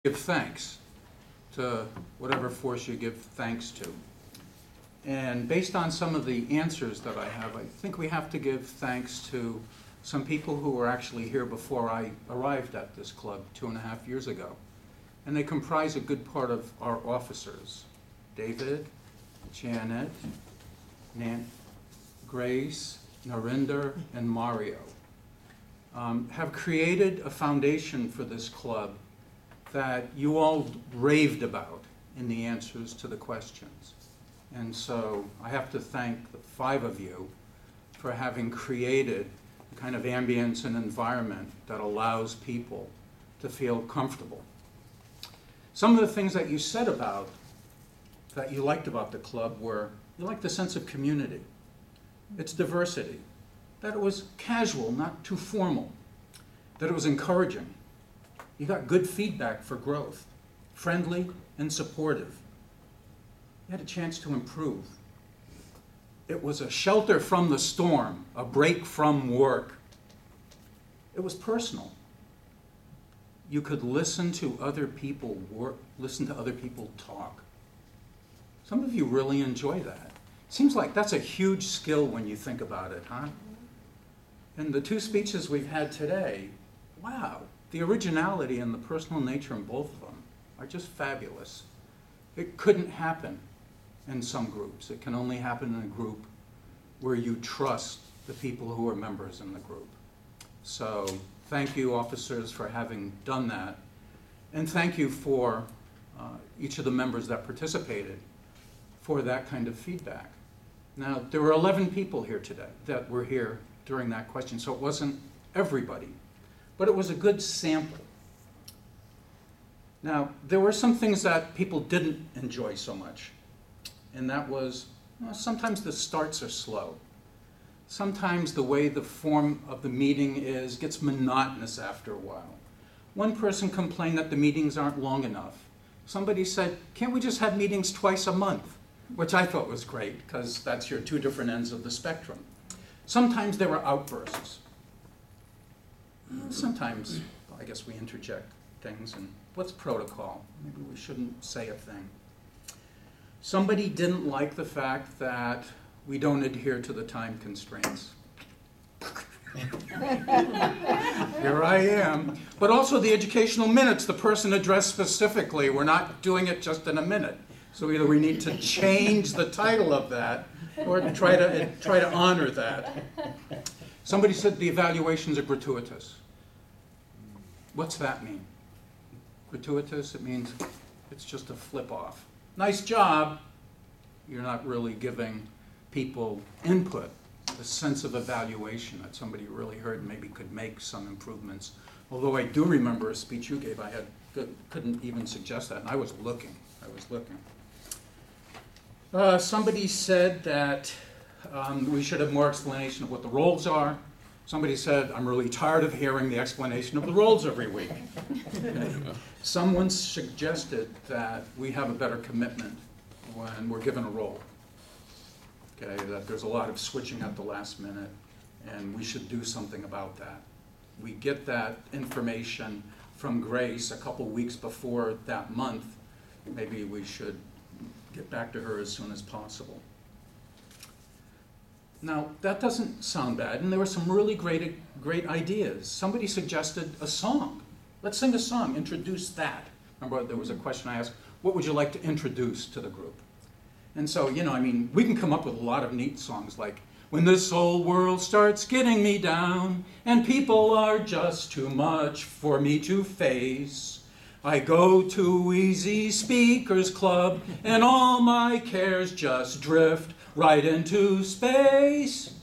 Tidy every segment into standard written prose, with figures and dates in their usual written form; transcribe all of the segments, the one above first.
give thanks to whatever force you give thanks to. And based on some of the answers that I have, I think we have to give thanks to some people who were actually here before I arrived at this club 2.5 years ago. And they comprise a good part of our officers. David, Janet, Grace, Narinder, and Mario have created a foundation for this club that you all raved about in the answers to the questions. And so I have to thank the 5 of you for having created a kind of ambience and environment that allows people to feel comfortable. Some of the things that you said about, that you liked about the club were, you liked the sense of community, its diversity, that it was casual, not too formal, that it was encouraging. You got good feedback for growth, friendly and supportive. You had a chance to improve. It was a shelter from the storm, a break from work. It was personal. You could listen to other people work, listen to other people talk. Some of you really enjoy that. Seems like that's a huge skill when you think about it, huh? And the 2 speeches we've had today, wow, the originality and the personal nature in both of them are just fabulous. It couldn't happen in some groups. It can only happen in a group where you trust the people who are members in the group. So thank you, officers, for having done that. And thank you for each of the members that participated for that kind of feedback. Now, there were 11 people here today that were here during that question, so it wasn't everybody, but it was a good sample. Now, there were some things that people didn't enjoy so much, and that was, sometimes the starts are slow. Sometimes the way the form of the meeting is gets monotonous after a while. One person complained that the meetings aren't long enough. Somebody said, can't we just have meetings twice a month? Which I thought was great, because that's your 2 different ends of the spectrum. Sometimes there were outbursts. Sometimes, I guess we interject things, and what's protocol? Maybe we shouldn't say a thing. Somebody didn't like the fact that we don't adhere to the time constraints. Here I am. But also the educational minutes, the person addressed specifically. We're not doing it just in a minute. So either we need to change the title of that or try to honor that. Somebody said the evaluations are gratuitous. What's that mean? Gratuitous, it means it's just a flip off. Nice job. You're not really giving people input, a sense of evaluation that somebody really heard and maybe could make some improvements. Although I do remember a speech you gave, couldn't even suggest that, and I was looking. Somebody said that we should have more explanation of what the roles are. Somebody said, I'm really tired of hearing the explanation of the roles every week. Someone suggested that we have a better commitment when we're given a role. Okay, that there's a lot of switching at the last minute, and we should do something about that. We get that information from Grace a couple weeks before that month. Maybe we should get back to her as soon as possible. Now, that doesn't sound bad, and there were some really great ideas. Somebody suggested a song. Let's sing a song, introduce that. Remember, there was a question I asked, what would you like to introduce to the group? And so, we can come up with a lot of neat songs like, when this whole world starts getting me down, and people are just too much for me to face, I go to Easy Speakers Club, and all my cares just drift right into space.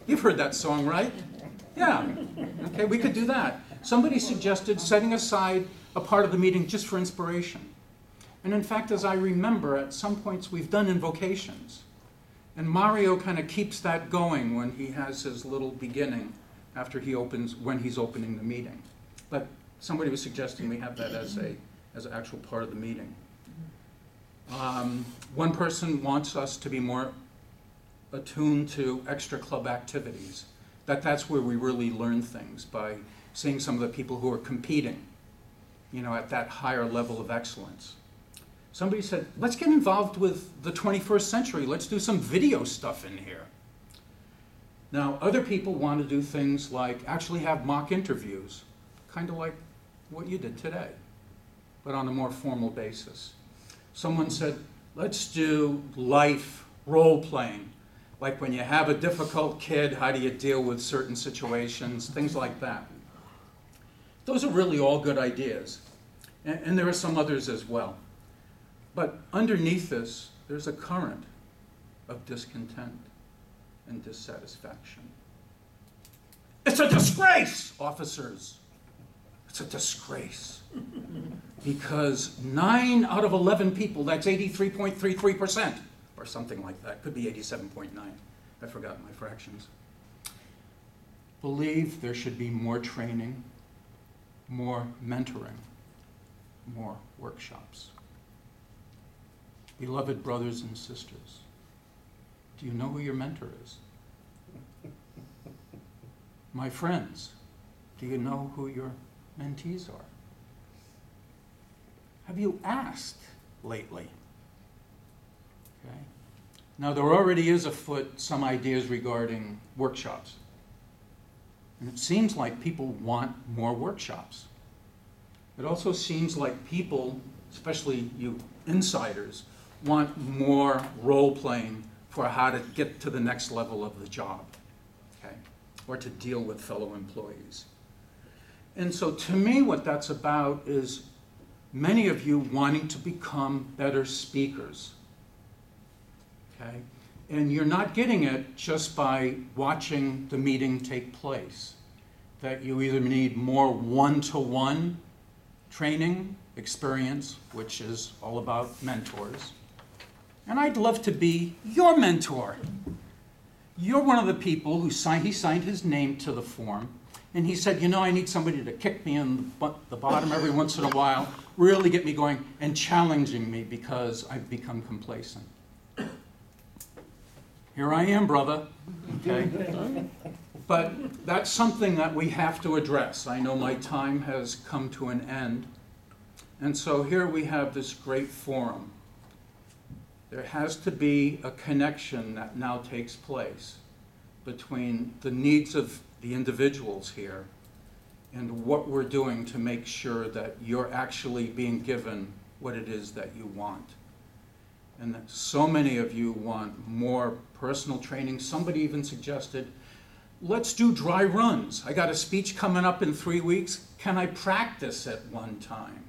You've heard that song, right? Yeah. Okay, we could do that. Somebody suggested setting aside a part of the meeting just for inspiration. And in fact, as I remember, at some points we've done invocations. And Mario kind of keeps that going when he has his little beginning when he's opening the meeting. But somebody was suggesting we have that as an actual part of the meeting. One person wants us to be more attuned to extra club activities. That's where we really learn things, by seeing some of the people who are competing at that higher level of excellence. Somebody said, let's get involved with the 21st century. Let's do some video stuff in here. Now, other people want to do things like actually have mock interviews, kind of like what you did today, but on a more formal basis. Someone said, let's do life role-playing, like when you have a difficult kid, how do you deal with certain situations, things like that. Those are really all good ideas, and there are some others as well. But underneath this, there's a current of discontent and dissatisfaction. It's a disgrace, officers. It's a disgrace. Because 9 out of 11 people, that's 83.33%, or something like that, could be 87.9, I forgot my fractions, believe there should be more training, more mentoring, more workshops. Beloved brothers and sisters, do you know who your mentor is? My friends, do you know who your mentees are? Have you asked lately? Okay. Now, there already is afoot some ideas regarding workshops. And it seems like people want more workshops. It also seems like people, especially you insiders, want more role-playing for how to get to the next level of the job, okay, or to deal with fellow employees. And so to me, what that's about is many of you wanting to become better speakers, okay? And you're not getting it just by watching the meeting take place, that you either need more one-to-one training experience, which is all about mentors, and I'd love to be your mentor. You're one of the people who he signed his name to the form, and he said, I need somebody to kick me in the bottom every once in a while, really get me going, and challenging me because I've become complacent. Here I am, brother, okay? But that's something that we have to address. I know my time has come to an end, and so here we have this great forum. There has to be a connection that now takes place between the needs of the individuals here and what we're doing to make sure that you're actually being given what it is that you want. And that so many of you want more personal training. Somebody even suggested, let's do dry runs. I got a speech coming up in 3 weeks. Can I practice at one time?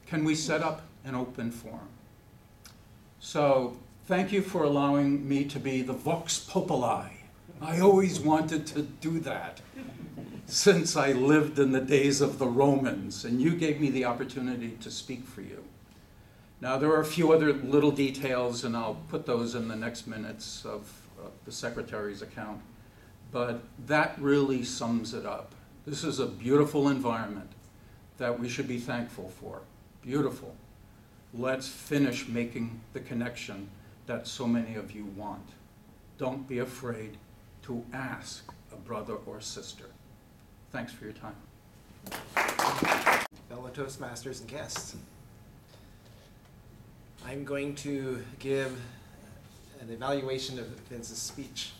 Can we set up an open forum? So thank you for allowing me to be the vox populi. I always wanted to do that since I lived in the days of the Romans, and you gave me the opportunity to speak for you. Now, there are a few other little details, and I'll put those in the next minutes of the secretary's account, but that really sums it up. This is a beautiful environment that we should be thankful for. Beautiful. Let's finish making the connection that so many of you want. Don't be afraid to ask a brother or sister. Thanks for your time. Fellow Toastmasters and guests, I'm going to give an evaluation of Vince's speech,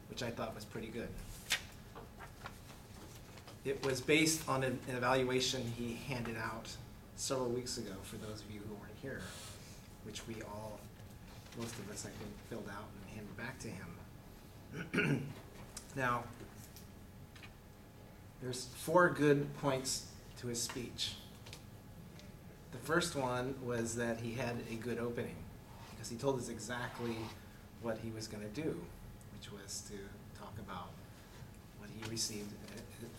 which I thought was pretty good. It was based on an evaluation he handed out several weeks ago for those of you who weren't here, which most of us, I think, filled out and handed back to him. Now, there's 4 good points to his speech. The first one was that he had a good opening, because he told us exactly what he was going to do, which was to talk about what he received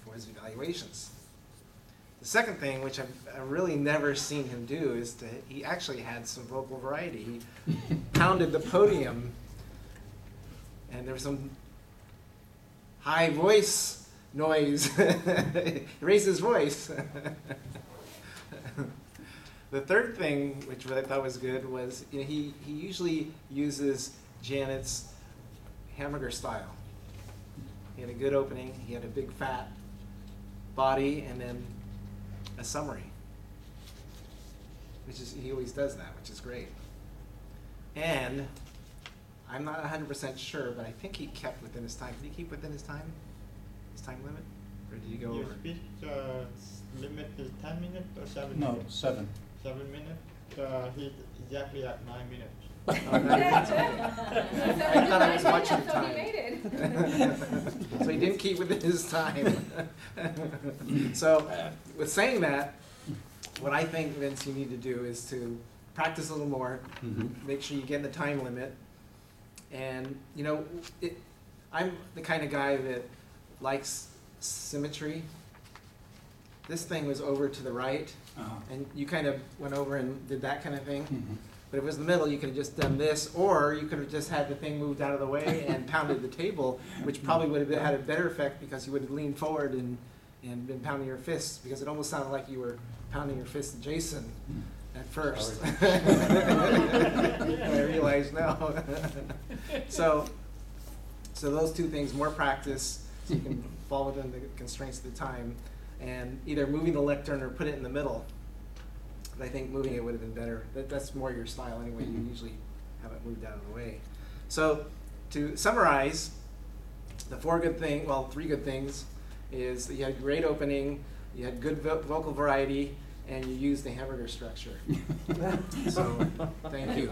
for his evaluations. The second thing, which I've really never seen him do, is he actually had some vocal variety. He pounded the podium, and there was some high voice noise. He raised his voice. The third thing, which I thought was good, was he usually uses Janet's hamburger style. He had a good opening. He had a big fat body, and then a summary. He always does that, which is great. And I'm not 100% sure, but I think he kept within his time. Did he keep within his time limit? Or did he go Your over? speech limit is 10 minutes or 7 No, minutes? 7. 7 minutes? He's exactly at 9 minutes. Oh, 9 minutes, okay. I thought I was watching the So he time. made it. So he didn't keep within his time. So with saying that, what I think, Vince, you need to do is to practice a little more, make sure you get in the time limit. And, you know, I'm the kind of guy that likes symmetry. This thing was over to the right, and you kind of went over and did that kind of thing. But if it was the middle, you could have just done this, or you could have just had the thing moved out of the way and pounded the table, which probably would have had a better effect because you would have leaned forward and been pounding your fists, because it almost sounded like you were pounding your fist at Jason at first. I realized no. So those two things, more practice, so you can fall within the constraints of the time, and either moving the lectern or put it in the middle. But I think moving it would have been better. That's more your style anyway. You usually have it moved out of the way. So to summarize, the three good things is that you had great opening, you had good vocal variety, and you used the hamburger structure. So thank you.